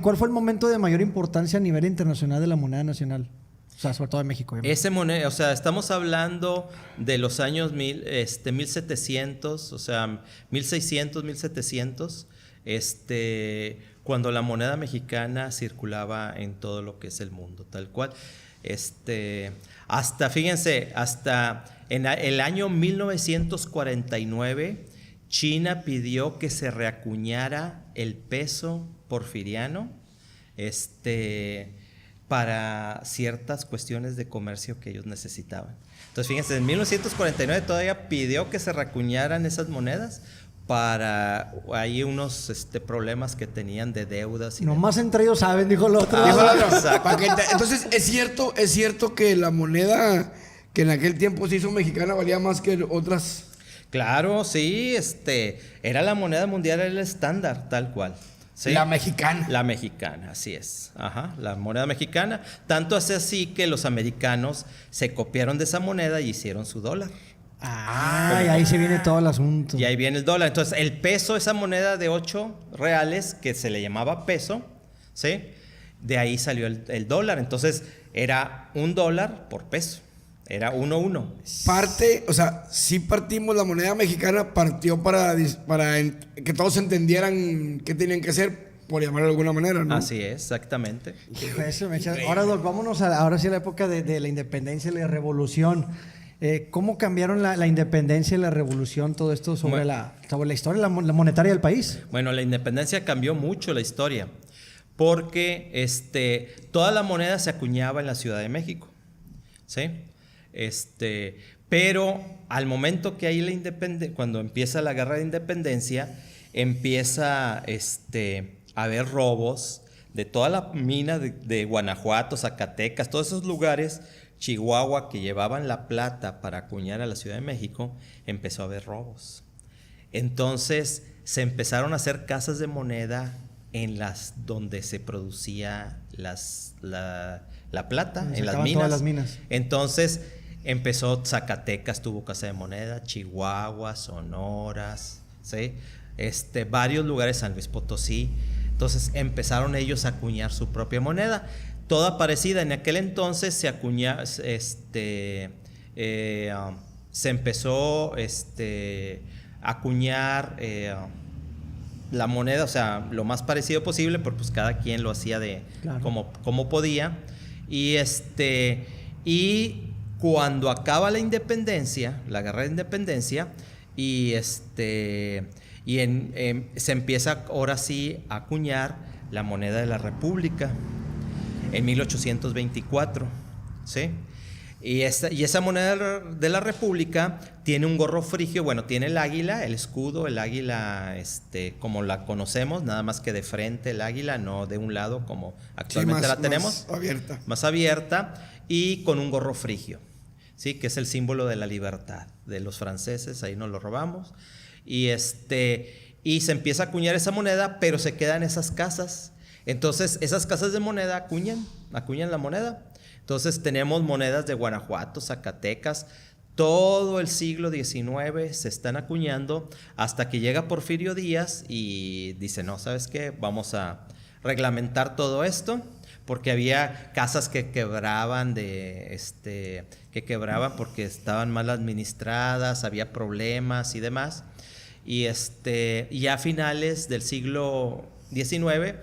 cuál fue el momento de mayor importancia a nivel internacional de la moneda nacional? O sea, sobre todo en México. Ese moneda, o sea, estamos hablando de los años 1700, o sea, 1600, 1700, cuando la moneda mexicana circulaba en todo lo que es el mundo, tal cual. Fíjense, hasta en el año 1949, China pidió que se reacuñara el peso porfiriano, para ciertas cuestiones de comercio que ellos necesitaban. Entonces, fíjense, en 1949 todavía pidió que se reacuñaran esas monedas para ahí unos problemas que tenían de deudas. Nomás entre ellos saben, dijo el otro. Entonces, ¿es cierto que la moneda que en aquel tiempo se hizo mexicana valía más que otras? Claro, sí, era la moneda mundial, era el estándar, tal cual. ¿Sí? La mexicana. La mexicana, así es. Ajá, la moneda mexicana. Tanto es así que los americanos se copiaron de esa moneda y hicieron su dólar. Y ahí se viene todo el asunto. Y ahí viene el dólar. Entonces, el peso, esa moneda de 8 reales, que se le llamaba peso, ¿sí? De ahí salió el dólar. Entonces, era $1 por peso. Era 1. O sea, sí partimos, la moneda mexicana partió para que todos entendieran qué tenían que hacer, por llamarlo de alguna manera, ¿no? Así es, exactamente. Ahora, Doc, vámonos ahora sí a la época de la independencia y la revolución. ¿Cómo cambiaron la independencia y la revolución, todo esto sobre la historia la monetaria del país? Bueno, la independencia cambió mucho la historia, porque toda la moneda se acuñaba en la Ciudad de México, ¿sí? Pero al momento que hay la independencia, cuando empieza la guerra de independencia, empieza a haber robos de toda la mina de Guanajuato, Zacatecas, todos esos lugares, Chihuahua, que llevaban la plata para acuñar a la Ciudad de México, empezó a haber robos. Entonces se empezaron a hacer casas de moneda en las donde se producía la plata, en las minas. Todas las minas. Entonces empezó Zacatecas, tuvo casa de moneda, Chihuahua, Sonoras, ¿sí? Varios lugares, San Luis Potosí. Entonces empezaron ellos a acuñar su propia moneda, toda parecida. En aquel entonces se empezó a acuñar la moneda, o sea, lo más parecido posible, porque pues cada quien lo hacía como podía. Y cuando acaba la independencia, la guerra de independencia, se empieza ahora sí a acuñar la moneda de la República en 1824, ¿sí? Y esa moneda de la República tiene un gorro frigio, bueno, tiene el águila, el escudo, el águila como la conocemos, nada más que de frente el águila, no de un lado como actualmente la tenemos. Más abierta y con un gorro frigio, ¿sí? Que es el símbolo de la libertad de los franceses, ahí nos lo robamos. Y se empieza a acuñar esa moneda, pero se quedan esas casas. Entonces, esas casas de moneda acuñan la moneda. Entonces, tenemos monedas de Guanajuato, Zacatecas, todo el siglo XIX se están acuñando hasta que llega Porfirio Díaz y dice, no, ¿sabes qué? Vamos a reglamentar todo esto, porque había casas que quebraban porque estaban mal administradas, había problemas y demás. Y ya a finales del siglo XIX,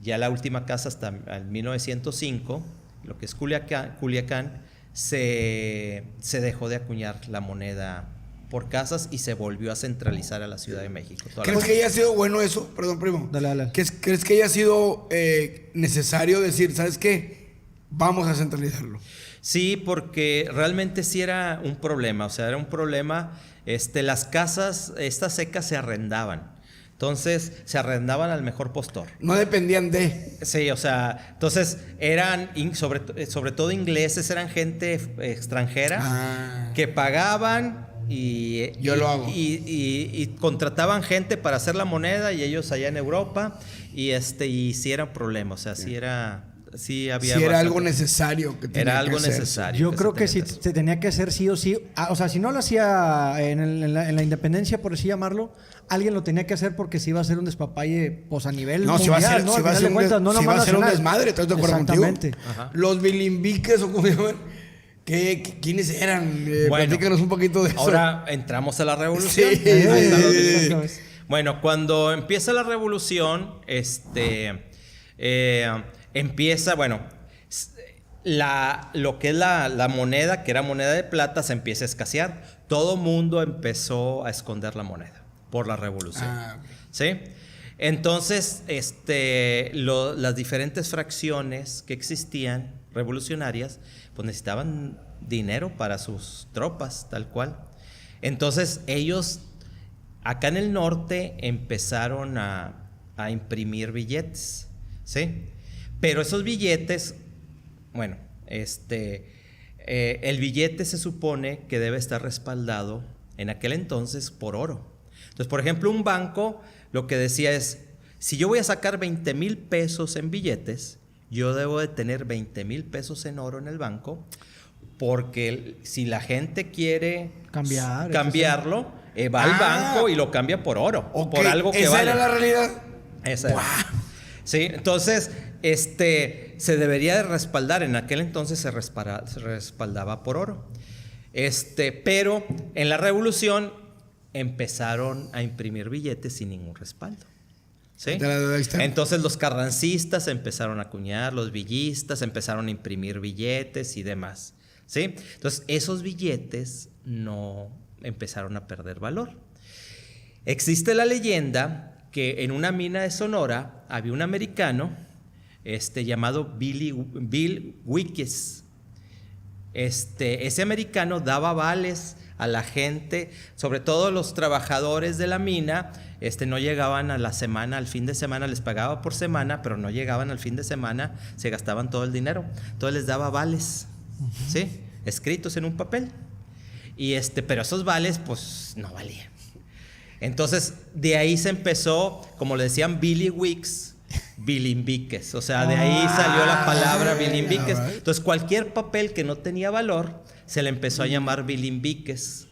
ya la última casa hasta el 1905, lo que es Culiacán, se dejó de acuñar la moneda por casas y se volvió a centralizar a la Ciudad de México. ¿Crees que haya sido bueno eso? Perdón, primo. Dale. ¿Crees que haya sido necesario decir, ¿sabes qué? Vamos a centralizarlo? Sí, porque realmente sí era un problema. O sea, era un problema. Las casas, estas secas se arrendaban. Entonces, se arrendaban al mejor postor. No dependían de... Sí, o sea, entonces eran, sobre todo ingleses, eran gente extranjera que pagaban y contrataban gente para hacer la moneda y ellos allá en Europa y sí era un problema, o sea, sí era sí había Si era bastante- algo necesario que tenía Era que algo hacerse. necesario. Yo creo que se sí tenía hacer. se tenía que hacer sí o sí. O sea, si no lo hacía en la independencia, por así llamarlo, alguien lo tenía que hacer porque si iba a ser un despapalle pues a nivel No, mundial, si va a ser, ¿no? si Al va a final ser de un, cuentas, no si va nomás a ser un nacional. desmadre, ¿estás de acuerdo contigo? Exactamente. Ajá. Los bilimbiques, o cómo se llaman, ¿quiénes eran? Bueno, Platícanos un poquito de eso. Ahora entramos a la revolución. Sí, Ahí está lo sí, que- sí. Bueno, cuando empieza la revolución, empieza, bueno, lo que es la moneda, que era moneda de plata, se empieza a escasear. Todo mundo empezó a esconder la moneda por la revolución. Ah, ok. ¿Sí? Entonces, las diferentes fracciones que existían revolucionarias, pues necesitaban dinero para sus tropas, tal cual. Entonces, ellos acá en el norte empezaron a imprimir billetes, ¿sí? Pero esos billetes, bueno, el billete se supone que debe estar respaldado en aquel entonces por oro. Entonces, por ejemplo, un banco lo que decía es, si yo voy a sacar 20,000 pesos en billetes, yo debo de tener 20,000 pesos en oro en el banco, porque si la gente quiere cambiarlo, va al banco y lo cambia por oro, Ok, por algo que ¿esa vale. era la realidad? Esa era. Sí, entonces, se debería de respaldar. En aquel entonces se respaldaba por oro. Pero en la revolución empezaron a imprimir billetes sin ningún respaldo. ¿Sí? De la deuda externa. Entonces los carrancistas empezaron a acuñar, los villistas empezaron a imprimir billetes y demás. ¿Sí? Entonces esos billetes no empezaron a perder valor. Existe la leyenda que en una mina de Sonora había un americano llamado Bill Wickes. Ese americano daba vales a la gente, sobre todo los trabajadores de la mina, no llegaban a la semana, al fin de semana, les pagaba por semana, pero no llegaban al fin de semana, se gastaban todo el dinero. Entonces les daba vales, ¿sí? Escritos en un papel. Pero esos vales, pues, no valían. Entonces, de ahí se empezó, como le decían Billy Wicks, bilimbiques. O sea, de ahí salió la palabra bilimbiques. Entonces, cualquier papel que no tenía valor, se le empezó a llamar bilimbiques.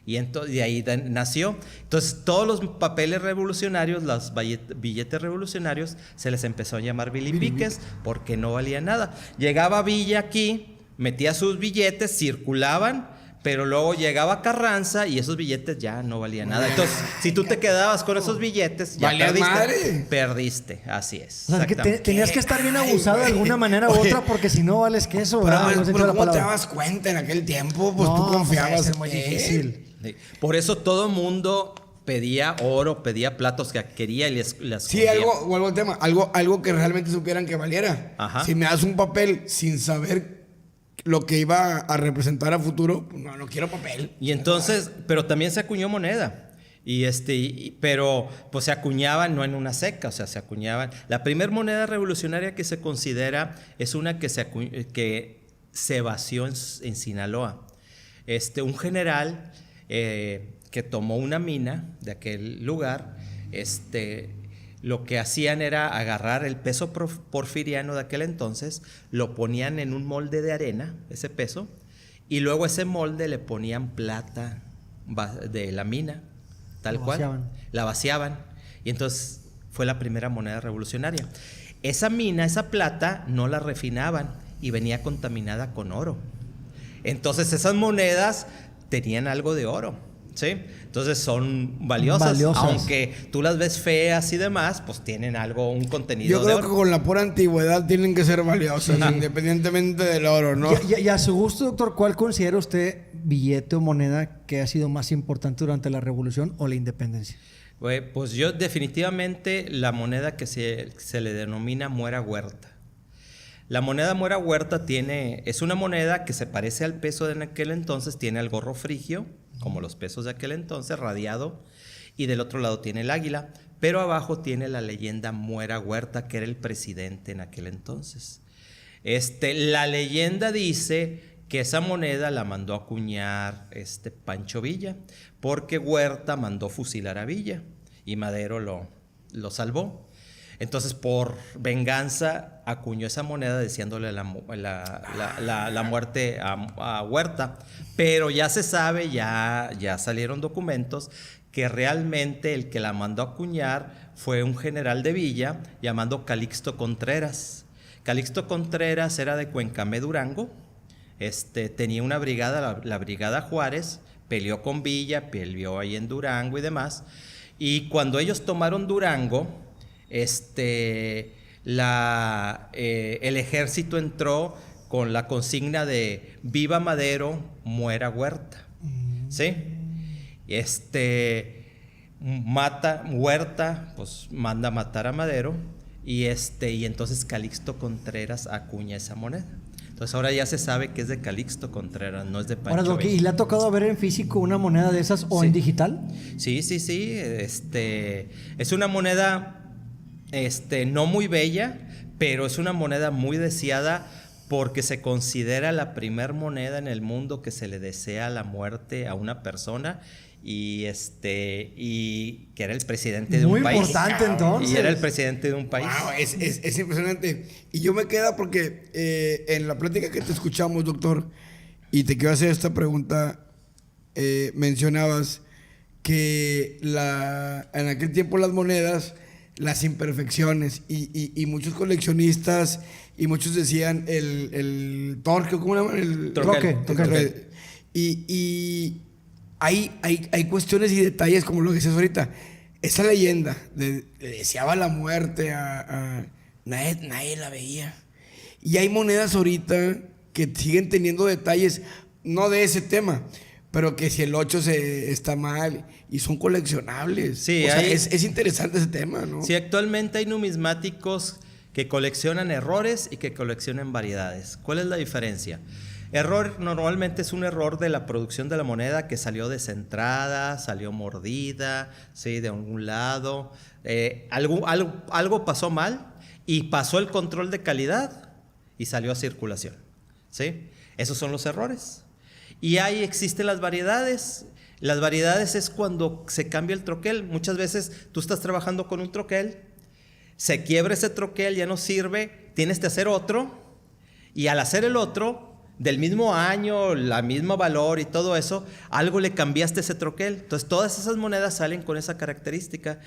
Y entonces, de ahí nació. Entonces, todos los papeles revolucionarios, los billetes revolucionarios, se les empezó a llamar bilimbiques porque no valía nada. Llegaba Villa aquí, metía sus billetes, circulaban, pero luego llegaba Carranza y esos billetes ya no valían nada. Entonces, si tú te quedabas con esos billetes, ya ¡Valía perdiste. madre! Perdiste, así es. O sea, que Exactamente. tenías que estar bien abusado de alguna manera u Oye, otra porque si no vales queso, Pero, ¿verdad? No sé pero la ¿cómo te palabra. dabas cuenta en aquel tiempo? Pues No, tú pues, confiabas. es muy difícil. Sí. Por eso todo mundo pedía oro, pedía platos que quería y les Sí, vuelvo al tema, algo que realmente supieran que valiera. Ajá. Si me das un papel sin saber lo que iba a representar a futuro, pues no quiero papel. Y entonces, pero también se acuñó moneda. Pero pues se acuñaban no en una seca, o sea, se acuñaban. La primera moneda revolucionaria que se considera es una que se vació en Sinaloa. Un general que tomó una mina de aquel lugar, lo que hacían era agarrar el peso porfiriano de aquel entonces, lo ponían en un molde de arena, ese peso, y luego ese molde le ponían plata de la mina, tal cual. La vaciaban. Y entonces fue la primera moneda revolucionaria. Esa mina, esa plata, no la refinaban y venía contaminada con oro. Entonces esas monedas tenían algo de oro. ¿Sí? Entonces son valiosas, aunque tú las ves feas y demás, pues tienen un contenido Yo de creo oro. que con la pura antigüedad tienen que ser valiosas, independientemente del oro, ¿no? Y a su gusto, doctor, ¿cuál considera usted billete o moneda que ha sido más importante durante la Revolución o la Independencia? Pues yo definitivamente la moneda que se le denomina muera huerta. La moneda muera huerta es una moneda que se parece al peso de aquel entonces, tiene el gorro frigio, como los pesos de aquel entonces, radiado, y del otro lado tiene el águila, pero abajo tiene la leyenda Muera Huerta, que era el presidente en aquel entonces. La leyenda dice que esa moneda la mandó a acuñar Pancho Villa, porque Huerta mandó fusilar a Villa y Madero lo salvó. Entonces, por venganza, acuñó esa moneda deseándole la muerte a Huerta. Pero ya se sabe, ya salieron documentos, que realmente el que la mandó a acuñar fue un general de villa llamado Calixto Contreras. Calixto Contreras era de Cuencamé, Durango. Tenía una brigada, la Brigada Juárez, peleó con Villa, peleó ahí en Durango y demás. Y cuando ellos tomaron Durango, el ejército entró con la consigna de viva Madero, muera Huerta. ¿Sí? Mata Huerta, pues manda a matar a Madero, y entonces Calixto Contreras acuña esa moneda. Entonces ahora ya se sabe que es de Calixto Contreras, no es de Pancho Ahora, Doc, Villa. ¿y le ha tocado ver en físico una moneda de esas o Sí. en digital? Sí. Es una moneda no muy bella, pero es una moneda muy deseada porque se considera la primer moneda en el mundo que se le desea la muerte a una persona y que era el presidente de Muy un país. importante, entonces. Y era el presidente de un país. Wow, es impresionante. Y yo me queda porque en la plática que te escuchamos, doctor, y te quiero hacer esta pregunta, mencionabas que en aquel tiempo las monedas, las imperfecciones, y muchos coleccionistas y muchos decían el torque, ¿cómo le llaman? El Troquel. Y hay cuestiones y detalles como lo que decías ahorita. Esa leyenda le deseaba la muerte a nadie la veía. Y hay monedas ahorita que siguen teniendo detalles, no de ese tema, pero que si el 8 está mal y son coleccionables. Sí, o sea, es interesante ese tema, ¿no? Sí, actualmente hay numismáticos que coleccionan errores y que coleccionan variedades. ¿Cuál es la diferencia? Error normalmente es un error de la producción de la moneda que salió descentrada, salió mordida, ¿sí? De algún lado. Algo pasó mal y pasó el control de calidad y salió a circulación, ¿sí? Esos son los errores. Y ahí existen las variedades. Las variedades es cuando se cambia el troquel. Muchas veces tú estás trabajando con un troquel, se quiebra ese troquel, ya no sirve, tienes que hacer otro, y al hacer el otro, del mismo año, la misma valor y todo eso, algo le cambiaste a ese troquel. Entonces todas esas monedas salen con esa característica.